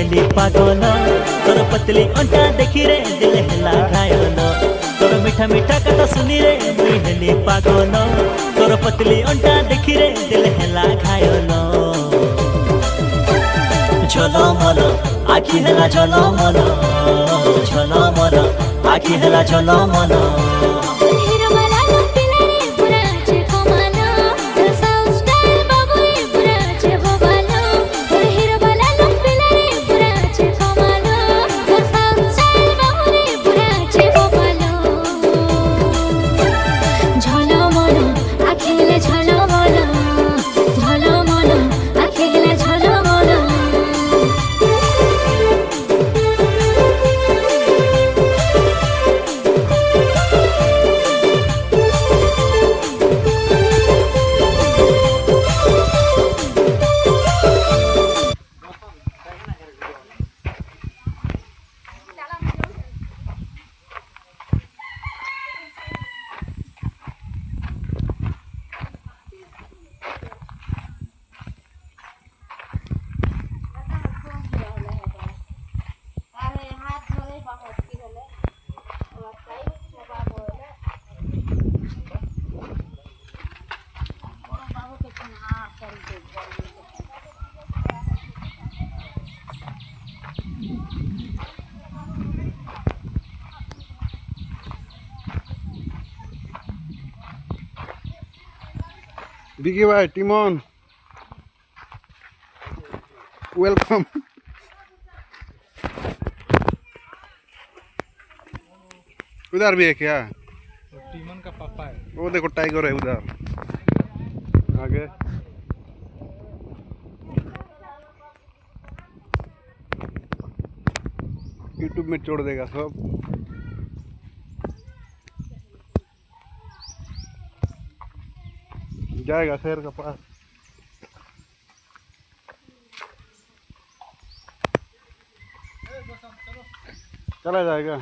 Heli पागल तोर पतली अंटा देखी रे दिल हेला घायल तोर मीठा मीठा कथा सुनी रे मुई हेली पागल तोर पतली अंटा देखी रे दिल हेला घायल झलमल आखि हेला झलमल झलमल आखि हेला झलमल Vicky bhai, Timon, welcome. उधर भी है क्या? टीमन का पापा है। वो देखो टाइगर है उधर आगे। YouTube में छोड़ देगा सब। जाएगा शेर के पास। चला जाएगा।